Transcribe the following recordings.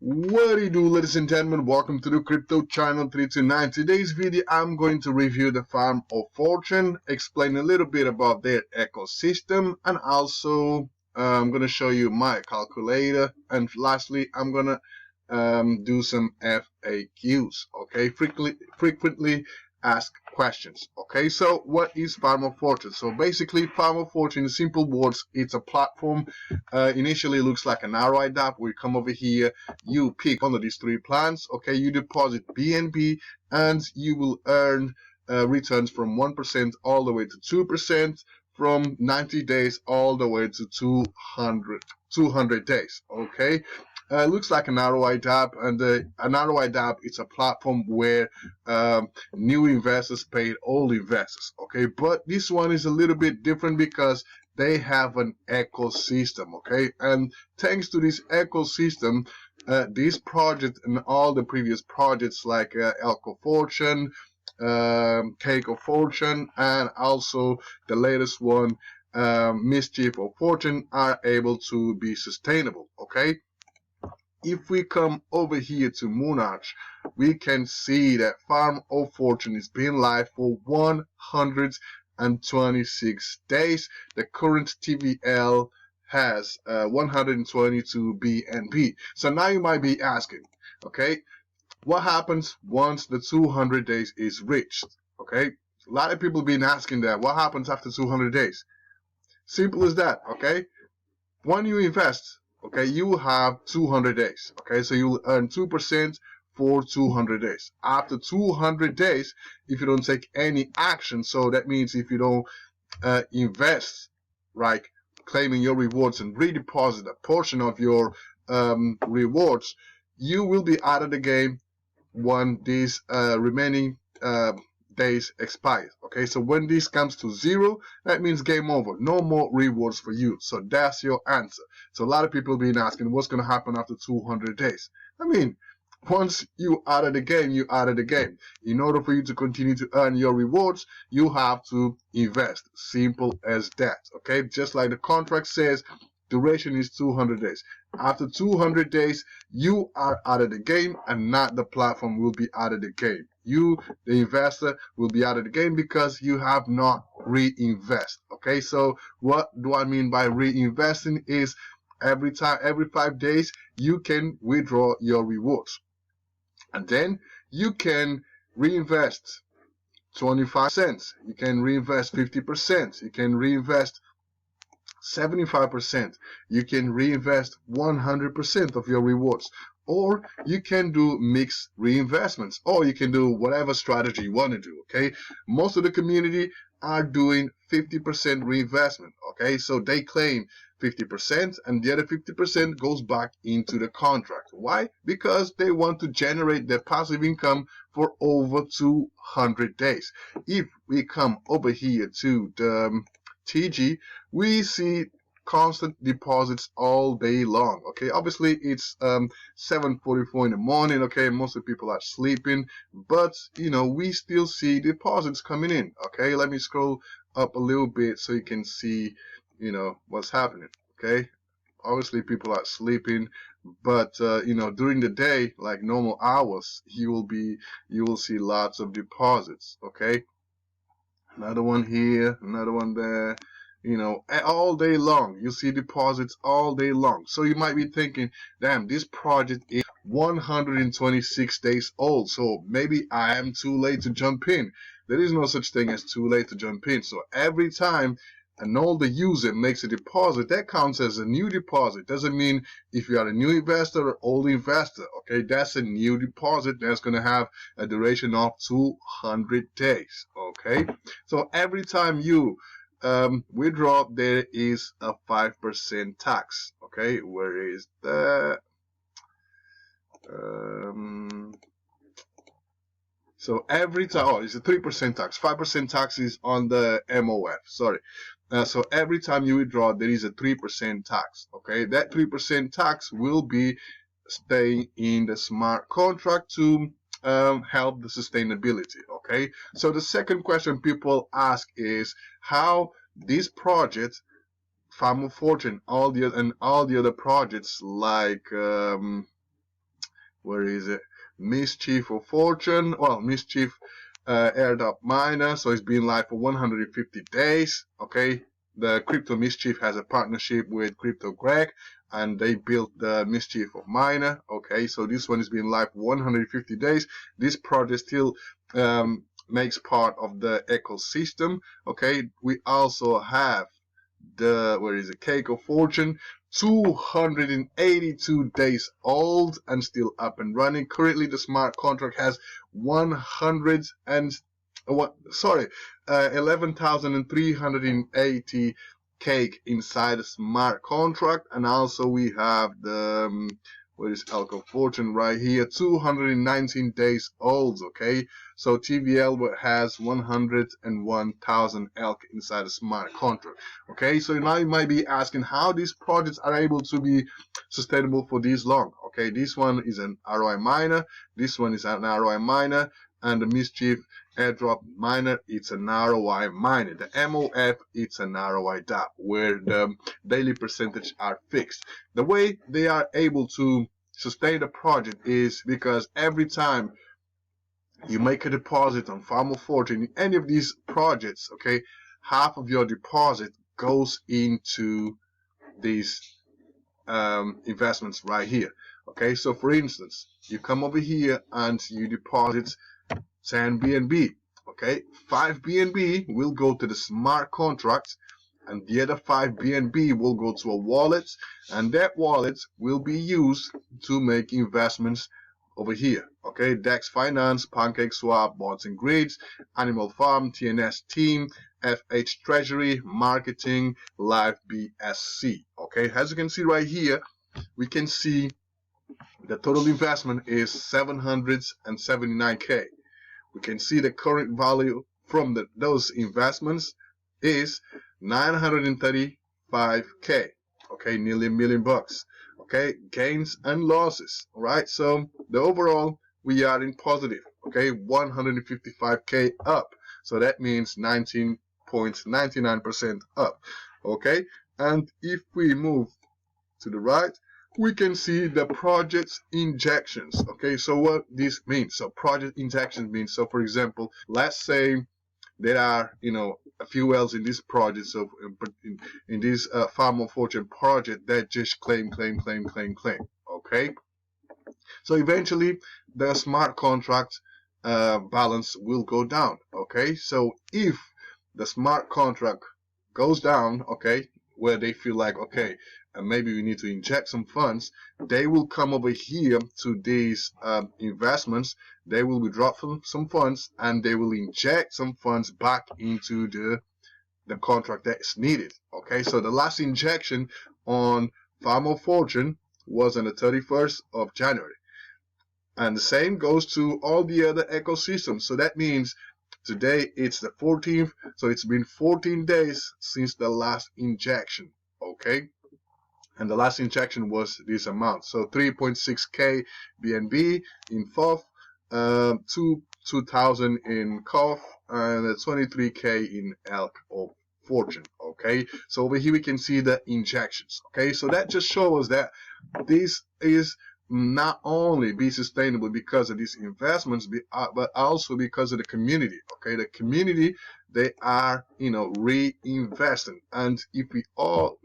What do you do, ladies and gentlemen? Welcome to the crypto channel 329. Today's video I'm going to review the Farm of Fortune, explain a little bit about their ecosystem, and also I'm going to show you my calculator, and lastly I'm going to do some FAQs, okay? Frequently asked questions. Okay, so what is Farm of Fortune? So basically Farm of Fortune, in simple words, it's a platform. Initially looks like an ROI app. We come over here, you pick one of these three plans, okay, you deposit BNB and you will earn returns from 1% all the way to 2%, from 90 days all the way to 200 days. Okay, looks like an ROI app, and an ROI app is a platform where new investors pay old investors. Okay, but this one is a little bit different because they have an ecosystem. Okay, and thanks to this ecosystem, this project and all the previous projects like Elk of Fortune, Cake of Fortune, and also the latest one, Mischief of Fortune, are able to be sustainable. Okay, if we come over here to Moonarch, we can see that Farm of Fortune is being live for 126 days. The current TVL has 122 BNB. So now you might be asking, okay, what happens once the 200 days is reached? Okay, a lot of people have been asking that. What happens after 200 days? Simple as that. Okay, when you invest, okay, you will have 200 days. Okay, so you will earn 2% for 200 days. After 200 days, if you don't take any action, so that means if you don't invest, right, claiming your rewards and redeposit a portion of your rewards, you will be out of the game when these remaining days expire. Okay, so when this comes to 0, that means game over, no more rewards for you. So that's your answer. So a lot of people been asking what's going to happen after 200 days. I mean, once you out of the game, you out of the game. In order for you to continue to earn your rewards, you have to invest. Simple as that. Okay, just like the contract says, duration is 200 days. After 200 days, you are out of the game, and not the platform will be out of the game. You, the investor, will be out of the game because you have not reinvest. Okay, so what do I mean by reinvesting is every 5 days, you can withdraw your rewards. And then you can reinvest 25 cents. You can reinvest 50%. You can reinvest 75%. You can reinvest 100% of your rewards. Or you can do mixed reinvestments. Or you can do whatever strategy you want to do. Okay. Most of the community are doing 50% reinvestment. Okay. So they claim 50% and the other 50% goes back into the contract. Why? Because they want to generate their passive income for over 200 days. If we come over here to the TG, we see constant deposits all day long. Okay, obviously it's 7:44 in the morning. Okay, most of the people are sleeping, but you know, we still see deposits coming in. Okay, let me scroll up a little bit so you can see, you know, what's happening. Okay, obviously people are sleeping, but you know, during the day, like normal hours, you will see lots of deposits. Okay, another one here, another one there. You know, all day long, you see deposits all day long. So you might be thinking, damn, this project is 126 days old, so maybe I am too late to jump in. There is no such thing as too late to jump in. So every time an older user makes a deposit, that counts as a new deposit. Doesn't mean if you are a new investor or old investor. Okay, that's a new deposit that's going to have a duration of 200 days. Okay, so every time you withdraw, there is a 5% tax. Okay, where is that? So every time, oh, it's a 3% tax. 5% tax is on the MOF. Sorry. So every time you withdraw, there is a 3% tax. Okay, that 3% tax will be staying in the smart contract to help the sustainability. Okay, so the second question people ask is how this project, Farm of Fortune, all the other projects like where is it? Mischief of Fortune. Well, Mischief airdrop miner. So it's been live for 150 days. Okay. The Crypto Mischief has a partnership with Crypto Greg, and they built the Mischief of Miner. Okay, so this one has been live 150 days. This project still makes part of the ecosystem. Okay, we also have the, where is it, Cake of Fortune, 282 days old and still up and running. Currently, the smart contract has 11,380 cake inside the smart contract. And also we have the where is Elk of Fortune right here, 219 days old. Okay, so TVL has 101,000 elk inside the smart contract. Okay, so now you might be asking how these projects are able to be sustainable for this long. Okay, this one is an ROI miner, this one is an ROI miner, and the Mischief airdrop miner, it's an ROI miner. The MOF, it's an ROI DApp, where the daily percentage are fixed. The way they are able to sustain the project is because every time you make a deposit on Farm of Fortune in any of these projects, okay, half of your deposit goes into these investments right here. Okay, so for instance, you come over here and you deposit 10 BNB. Okay, 5 BNB will go to the smart contract, and the other 5 BNB will go to a wallet, and that wallet will be used to make investments over here. Okay, DEX Finance, PancakeSwap, Bots and Grids, Animal Farm, TNS Team, FH Treasury, Marketing, Live BSC. Okay, as you can see right here, we can see the total investment is 779K. We can see the current value from those investments is 935K. Okay, nearly $1 million bucks. Okay, gains and losses. All right, so the overall we are in positive. Okay, 155K up. So that means 19.99% up. Okay, and if we move to the right, we can see the project's injections. Okay, so what this means? So project injections means, so for example, let's say there are, a few wells in this project, so in this Farm of Fortune project that just claim. Okay, so eventually the smart contract balance will go down. Okay, so if the smart contract goes down, okay, where they feel like, okay, maybe we need to inject some funds, they will come over here to these investments, they will withdraw some funds, and they will inject some funds back into the contract that is needed. Okay, so the last injection on Farm of Fortune was on the 31st of January. And the same goes to all the other ecosystems. So that means today it's the 14th, so it's been 14 days since the last injection. Okay, and the last injection was this amount, so 3.6K BNB in FOF, 2,000 in COF, and 23K in Elk of Fortune. Okay, so over here we can see the injections. Okay, so that just shows that this is not only be sustainable because of these investments, but also because of the community. Okay, the community, they are reinvesting, and if we all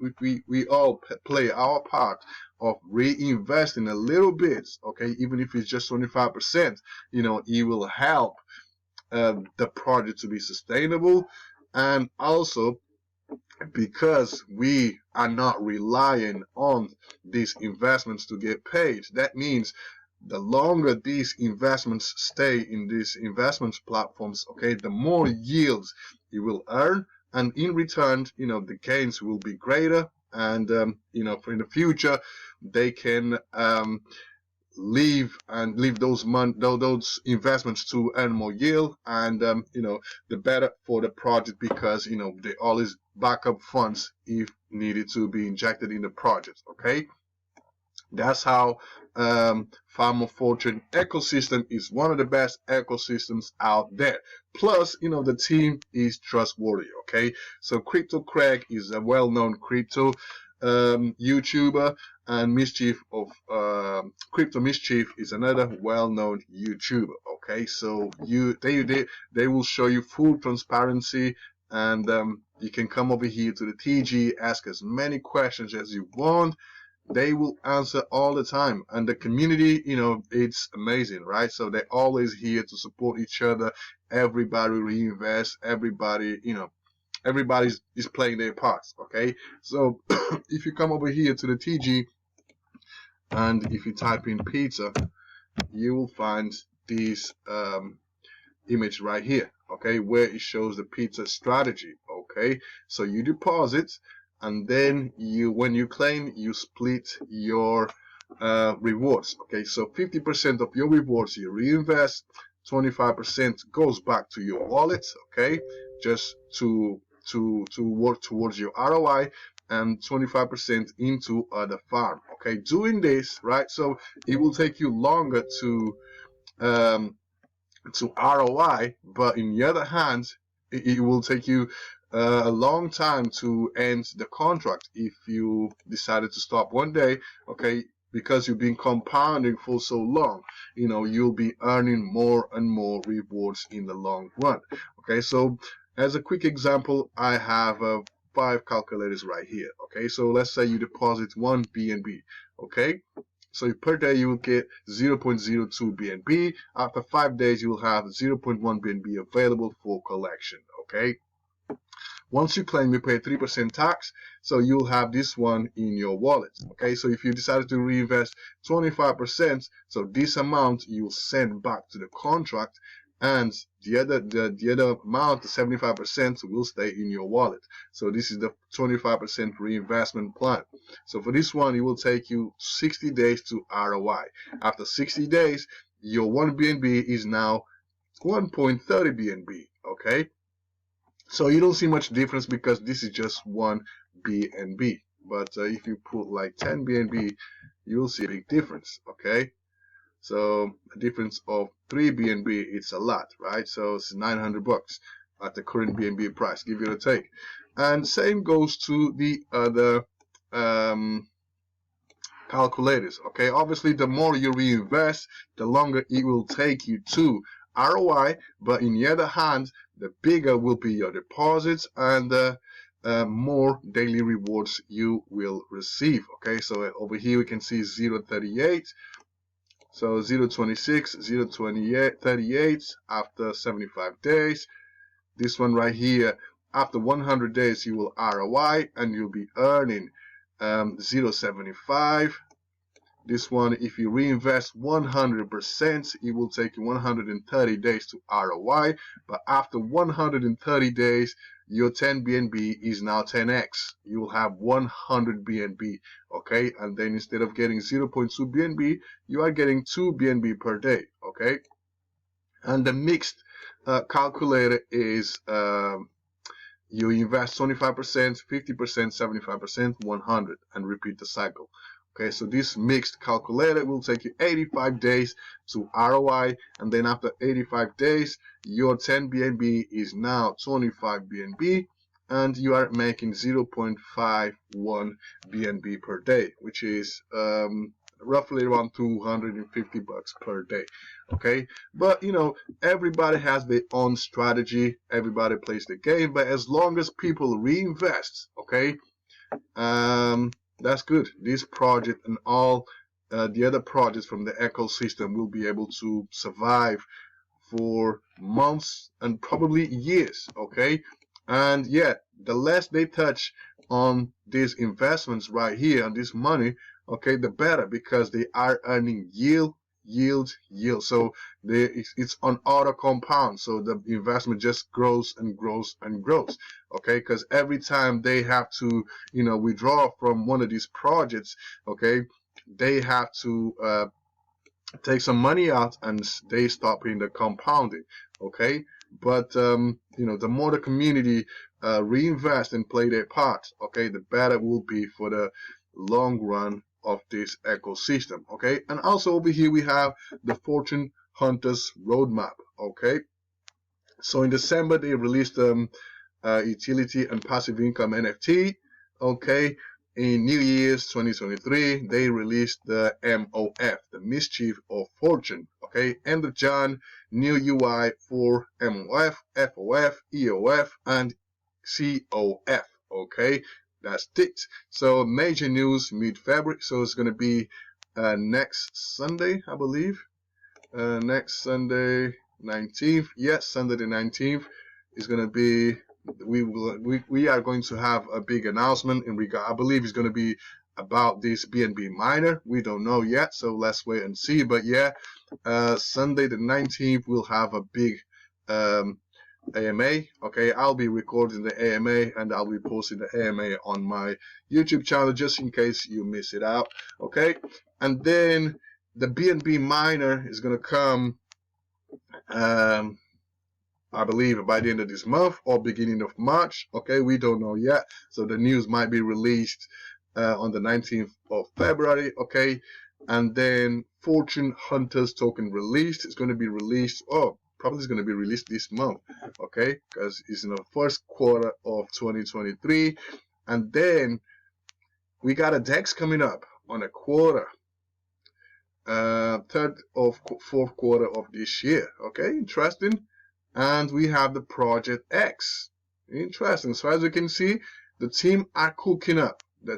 play our part of reinvesting a little bit, okay, even if it's just 25%, it will help the project to be sustainable. And also, because we are not relying on these investments to get paid, that means the longer these investments stay in these investment platforms, okay, the more yields you will earn, and in return, the gains will be greater, and for in the future they can leave those investments to earn more yield, and the better for the project, because they always backup funds if needed to be injected in the project. Okay, that's how Farm of Fortune ecosystem is one of the best ecosystems out there. Plus, the team is trustworthy. Okay, so Crypto Craig is a well-known crypto YouTuber, and Mischief of Crypto Mischief is another well-known YouTuber. Okay, so they will show you full transparency, and you can come over here to the TG, ask as many questions as you want. They will answer all the time, and the community, you know, it's amazing, right? So they're always here to support each other. Everybody reinvest, everybody, you know, everybody is playing their parts. Okay, so if you come over here to the TG and if you type in pizza, you will find this image right here, okay, where it shows the pizza strategy. Okay, so you deposit, and then when you claim, you split your rewards. Okay, so 50% of your rewards you reinvest, 25% goes back to your wallet, okay, just to work towards your ROI, and 25% into the farm. Okay, doing this, right, so it will take you longer to ROI, but in the other hand, it will take you a long time to end the contract if you decided to stop one day. Okay, because you've been compounding for so long, you know, you'll be earning more and more rewards in the long run. Okay, so as a quick example, I have 5 calculators right here. Okay, so let's say you deposit 1 BNB. Okay, so per day you will get 0.02 BNB. After 5 days you will have 0.1 BNB available for collection. Okay, once you claim, you pay 3% tax, so you'll have this one in your wallet. Okay, so if you decided to reinvest 25%, so this amount you'll send back to the contract, and the other amount, the 75%, will stay in your wallet. So this is the 25% reinvestment plan. So for this one, it will take you 60 days to ROI. After 60 days, your 1 BNB is now 1.30 BNB. Okay, so you don't see much difference because this is just 1 BNB. But if you put like 10 BNB, you'll see a big difference. Okay, so a difference of 3 BNB, it's a lot, right? So it's 900 bucks at the current BNB price, give it a take. And same goes to the other calculators. Okay, obviously the more you reinvest, the longer it will take you to ROI, but in the other hand, the bigger will be your deposits, and the more daily rewards you will receive. Okay, so over here we can see 0.38, so 0.26, 0.38 after 75 days. This one right here, after 100 days you will ROI and you'll be earning 0.75. This one, if you reinvest 100%, it will take you 130 days to ROI. But after 130 days, your 10 BNB is now 10x. You will have 100 BNB. Okay, and then instead of getting 0.2 BNB, you are getting 2 BNB per day. Okay, and the mixed calculator is you invest 25%, 50%, 75%, 100, and repeat the cycle. Okay, so this mixed calculator will take you 85 days to ROI, and then after 85 days, your 10 BNB is now 25 BNB, and you are making 0.51 BNB per day, which is roughly around 250 bucks per day. Okay, but you know, everybody has their own strategy, everybody plays the game, but as long as people reinvest, okay, that's good. This project and all the other projects from the ecosystem will be able to survive for months and probably years. Okay, and yeah, the less they touch on these investments right here, on this money, okay, the better, because they are earning yield. So it's on auto compound, so the investment just grows and grows and grows. Okay, because every time they have to, you know, withdraw from one of these projects, okay, they have to take some money out, and they stop in the compounding. Okay, but you know, the more the community reinvest and play their part, okay, the better it will be for the long run of this ecosystem. Okay, and also over here we have the Fortune Hunters roadmap. Okay, so in December they released utility and passive income NFT. Okay, in New Year's 2023, they released the MOF, the Mischief of Fortune. Okay, end of Jan, new UI for MOF, FOF, EOF, and COF. Okay, that's it. So major news mid-February. So it's gonna be next Sunday, I believe. Next Sunday, 19th. Yes, Sunday the 19th is gonna be. We are going to have a big announcement in regard. I believe it's going to be about this BNB miner. We don't know yet, so let's wait and see. But yeah, Sunday the 19th we'll have a big AMA. Okay, I'll be recording the AMA and I'll be posting the AMA on my YouTube channel just in case you miss it out. Okay, and then the BNB miner is going to come. I believe by the end of this month or beginning of March. Okay, we don't know yet. So the news might be released on the 19th of February. Okay, and then Fortune Hunters token released. It's going to be released. Oh, probably it's going to be released this month. Okay, because it's in the first quarter of 2023. And then we got a DEX coming up on a quarter. Third or fourth quarter of this year. Okay, interesting. And we have the Project X. Interesting. So as you can see, the team are cooking up. The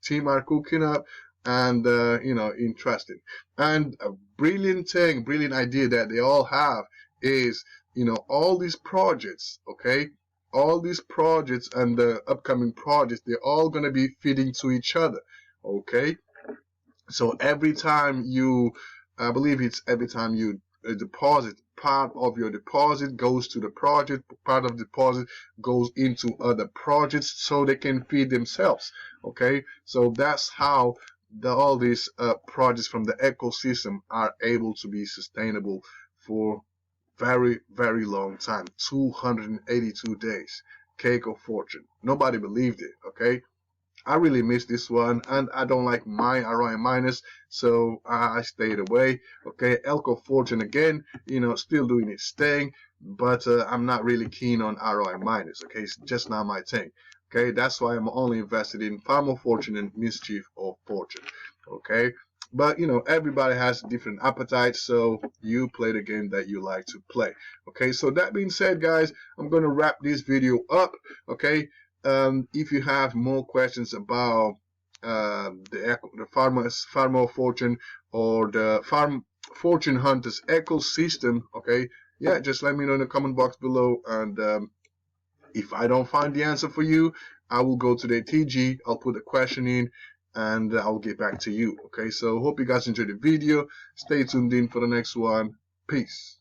team are cooking up, and you know, interesting. And a brilliant idea that they all have is, you know, all these projects. Okay, all these projects and the upcoming projects, they're all gonna be feeding to each other. Okay, so every time you, I believe it's every time you deposit, part of your deposit goes to the project, part of the deposit goes into other projects so they can feed themselves. Okay, so that's how all these projects from the ecosystem are able to be sustainable for very, very long time. 282 days. Cake of fortune. Nobody believed it. Okay, I really miss this one, and I don't like my ROI minus, so I stayed away. Okay, Elk of Fortune again, you know, still doing its thing, but I'm not really keen on ROI minus. Okay, it's just not my thing. Okay, that's why I'm only invested in Farm of Fortune and Mischief of Fortune. Okay, but you know, everybody has different appetites, so you play the game that you like to play. Okay, so that being said, guys, I'm gonna wrap this video up. Okay. If you have more questions about the Farmer of Fortune or the Fortune Hunters ecosystem, okay, yeah, just let me know in the comment box below, and if I don't find the answer for you, I will go to the TG, I'll put the question in, and I'll get back to you. Okay, so hope you guys enjoyed the video. Stay tuned in for the next one. Peace.